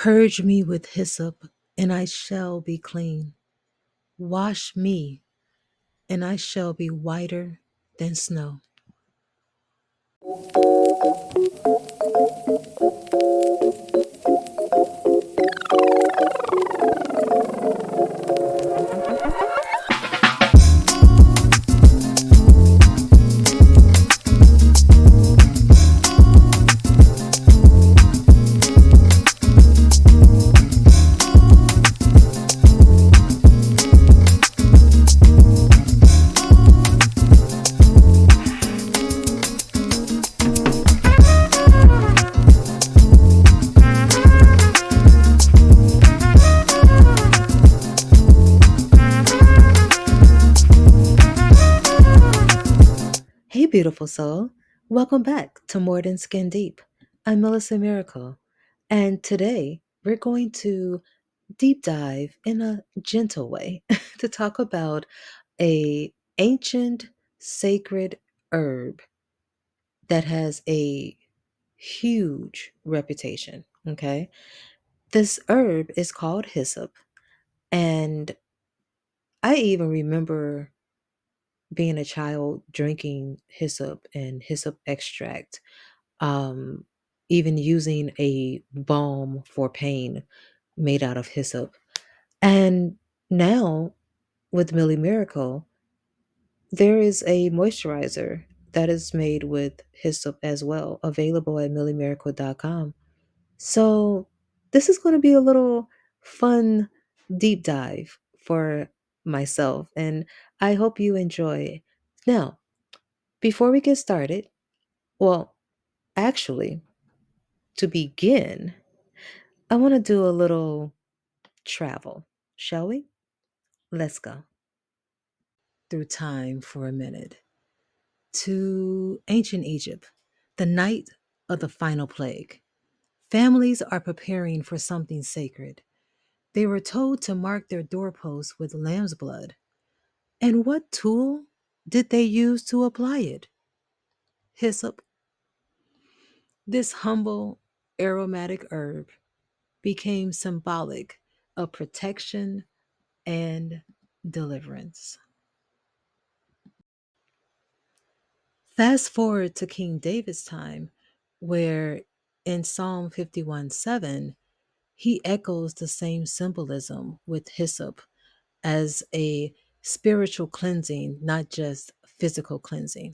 Purge me with hyssop, and I shall be clean. Wash me, and I shall be whiter than snow. Hey, beautiful soul. Welcome back to More Than Skin Deep. I'm Melissa Miracle, and today we're going to deep dive in a gentle way to talk about a ancient sacred herb that has a huge reputation. Okay, this herb is called hyssop, and I even remember being a child drinking hyssop and hyssop extract, um, even using a balm for pain made out of hyssop. And now with Milli Miracle, there is a moisturizer that is made with hyssop as well, available at millimiracle.com. So this is going to be a little fun deep dive for myself, and I hope you enjoy. Now, before we get started, well, actually, to begin, I want to do a little travel, shall we? Let's go through time for a minute to ancient Egypt, the night of the final plague. Families are preparing for something sacred. They were told to mark their doorposts with lamb's blood. And what tool did they use to apply it? Hyssop. This humble, aromatic herb became symbolic of protection and deliverance. Fast forward to King David's time, where in Psalm 51:7, he echoes the same symbolism with hyssop as a spiritual cleansing, not just physical cleansing.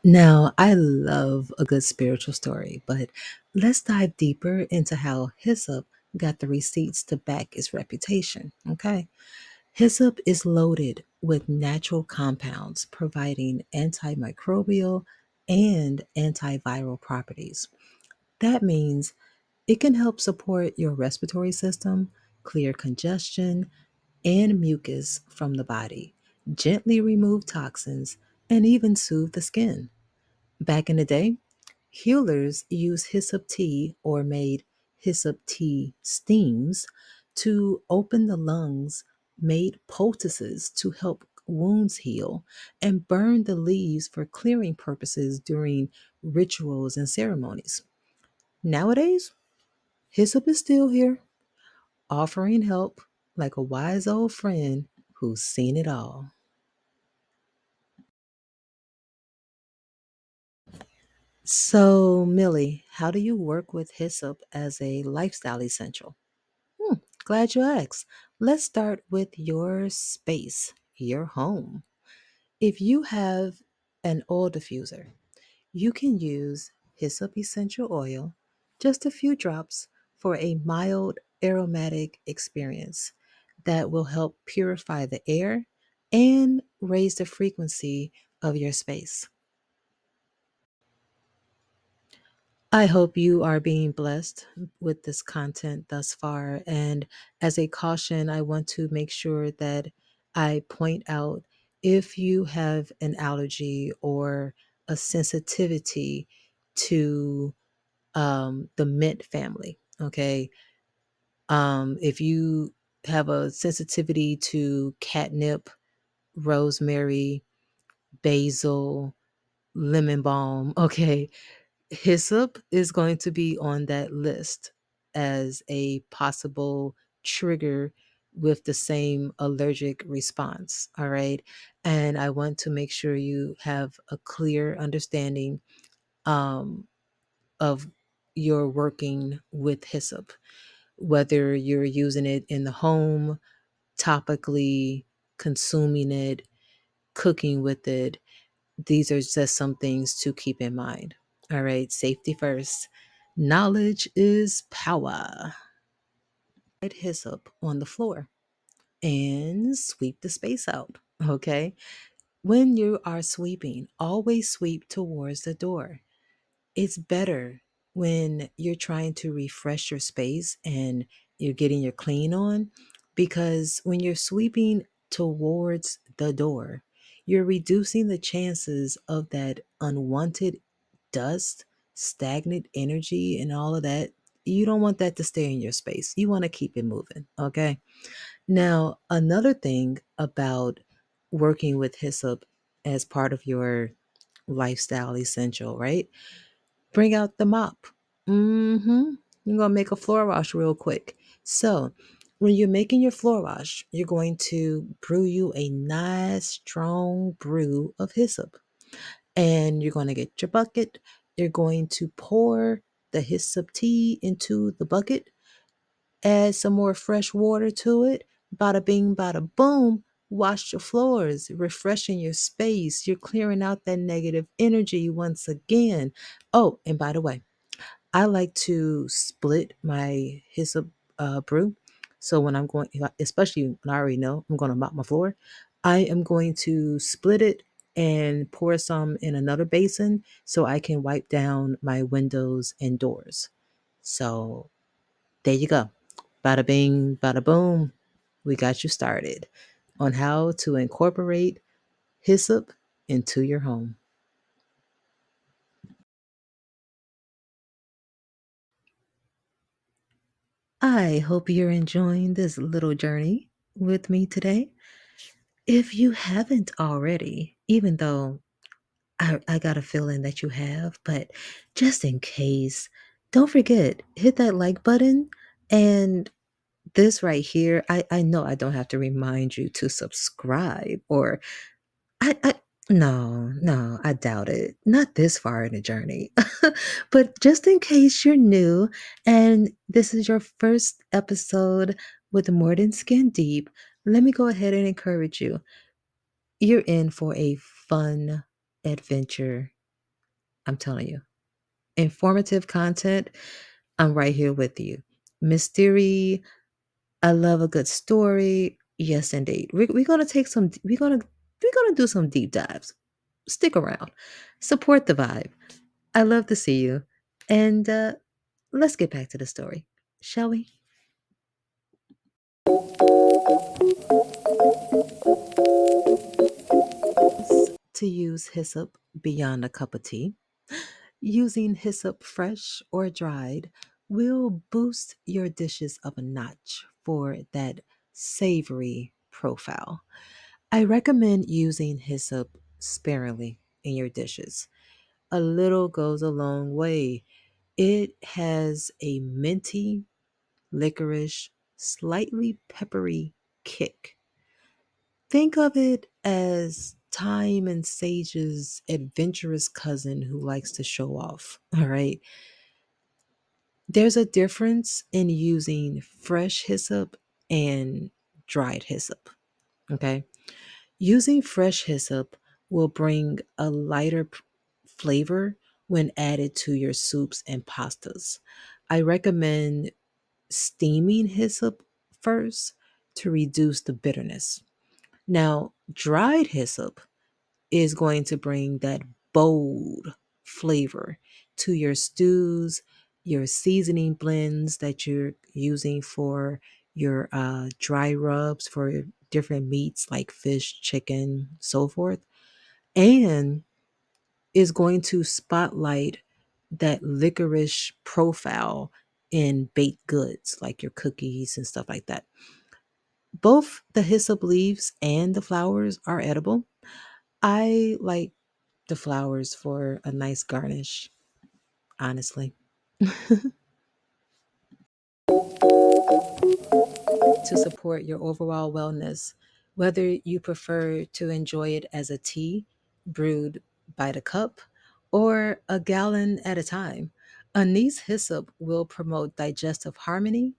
Now, I love a good spiritual story, but let's dive deeper into how hyssop got the receipts to back its reputation. Okay. Hyssop is loaded with natural compounds providing antimicrobial and antiviral properties. That means it can help support your respiratory system, clear congestion and mucus from the body, gently remove toxins, and even soothe the skin. Back in the day, healers used hyssop tea or made hyssop tea steams to open the lungs, made poultices to help wounds heal, and burned the leaves for clearing purposes during rituals and ceremonies. Nowadays, hyssop is still here, offering help like a wise old friend who's seen it all. So, Millie, how do you work with hyssop as a lifestyle essential? Hmm, glad you asked. Let's start with your space, your home. If you have an oil diffuser, you can use hyssop essential oil, just a few drops, for a mild aromatic experience that will help purify the air and raise the frequency of your space. I hope you are being blessed with this content thus far. And as a caution, I want to make sure that I point out if you have an allergy or a sensitivity to the mint family. Okay. If you have a sensitivity to catnip, rosemary, basil, lemon balm, okay, hyssop is going to be on that list as a possible trigger with the same allergic response. All right. And I want to make sure you have a clear understanding um, of your working with hyssop, whether you're using it in the home, topically, consuming it, cooking with it. These are just some things to keep in mind. All right, safety first. Knowledge is power. Right, hyssop on the floor and sweep the space out. Okay. When you are sweeping, always sweep towards the door. It's better when you're trying to refresh your space and you're getting your clean on, because when you're sweeping towards the door, you're reducing the chances of that unwanted dust, stagnant energy, and all of that. You don't want that to stay in your space. You want to keep it moving. Okay. Now, another thing about working with hyssop as part of your lifestyle essential, right? Bring out the mop. Mm-hmm. You're gonna make a floor wash real quick. So when you're making your floor wash, you're going to brew you a nice strong brew of hyssop. And you're gonna get your bucket. You're going to pour the hyssop tea into the bucket, add some more fresh water to it. Bada bing, bada boom. Wash your floors, refreshing your space. You're clearing out that negative energy once again. Oh, and by the way, I like to split my hyssop brew. So when I'm going, especially when I already know I'm going to mop my floor, I am going to split it and pour some in another basin so I can wipe down my windows and doors. So there you go. Bada bing, bada boom. We got you started on how to incorporate hyssop into your home. I hope you're enjoying this little journey with me today. If you haven't already, even though I got a feeling that you have, but just in case, don't forget, hit that like button. And this right here, I know I don't have to remind you to subscribe or I no, I doubt it. Not this far in the journey. But just in case you're new and this is your first episode with More Than Skin Deep, let me go ahead and encourage you. You're in for a fun adventure. I'm telling you. Informative content. I'm right here with you. Mystery. I love a good story. Yes, indeed. We're gonna take some. We're gonna do some deep dives. Stick around. Support the vibe. I love to see you. And let's get back to the story, shall we? To use hyssop beyond a cup of tea. Using hyssop fresh or dried will boost your dishes up a notch for that savory profile. I recommend using hyssop sparingly in your dishes. A little goes a long way. It has a minty, licorice, slightly peppery kick. Think of it as Time and Sage's adventurous cousin who likes to show off. All right. There's a difference in using fresh hyssop and dried hyssop. Okay. Using fresh hyssop will bring a lighter flavor when added to your soups and pastas. I recommend steaming hyssop first to reduce the bitterness. Now, dried hyssop is going to bring that bold flavor to your stews, your seasoning blends that you're using for your dry rubs for different meats like fish, chicken, so forth. And is going to spotlight that licorice profile in baked goods like your cookies and stuff like that. Both the hyssop leaves and the flowers are edible. I like the flowers for a nice garnish, honestly. To support your overall wellness, whether you prefer to enjoy it as a tea brewed by the cup or a gallon at a time. Anise hyssop will promote digestive harmony,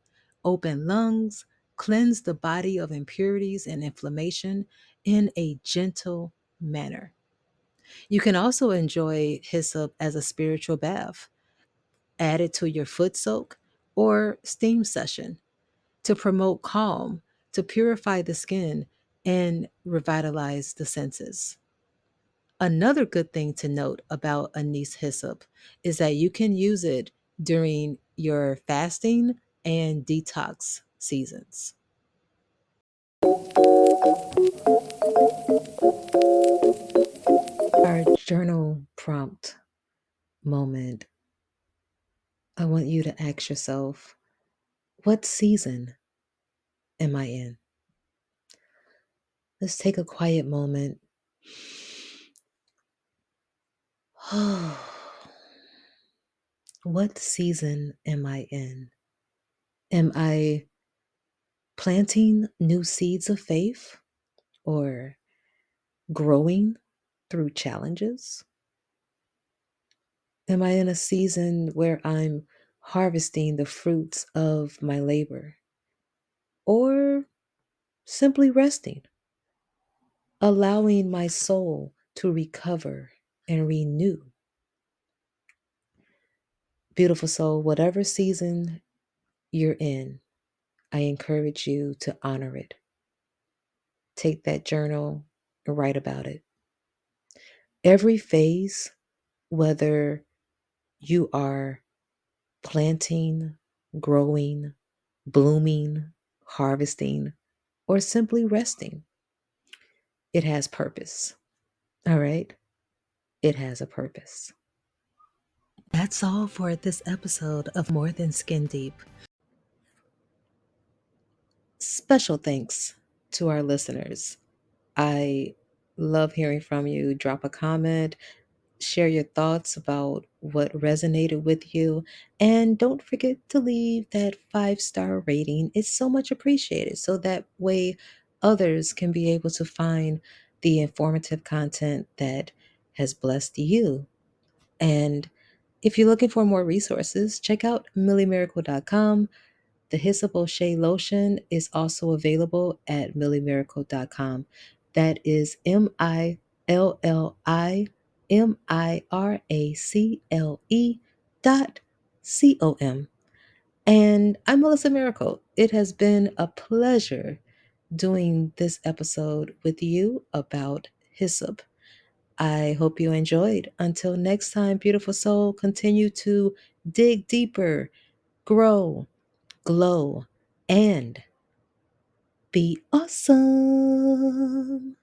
open lungs, cleanse the body of impurities and inflammation in a gentle manner. You can also enjoy hyssop as a spiritual bath, add it to your foot soak or steam session to promote calm, to purify the skin, and revitalize the senses. Another good thing to note about anise hyssop is that you can use it during your fasting and detox seasons. Our journal prompt moment. I want you to ask yourself, what season am I in? Let's take a quiet moment. What season am I in? Am I planting new seeds of faith or growing through challenges? Am I in a season where I'm harvesting the fruits of my labor or simply resting, allowing my soul to recover and renew? Beautiful soul, whatever season you're in, I encourage you to honor it. Take that journal and write about it. Every phase, whether you are planting, growing, blooming, harvesting, or simply resting, it has purpose. All right? It has a purpose. That's all for this episode of More Than Skin Deep. Special thanks to our listeners. I love hearing from you. Drop a comment, share your thoughts about what resonated with you, and don't forget to leave that 5-star rating. It's so much appreciated, so that way others can be able to find the informative content that has blessed you. And if you're looking for more resources, check out millimiracle.com. The Hyssop O'Shea lotion is also available at millimiracle.com. That is MILLIMIRACLE.com. And I'm Melissa Miracle. It has been a pleasure doing this episode with you about hyssop. I hope you enjoyed. Until next time, beautiful soul, continue to dig deeper, grow, glow, and be awesome.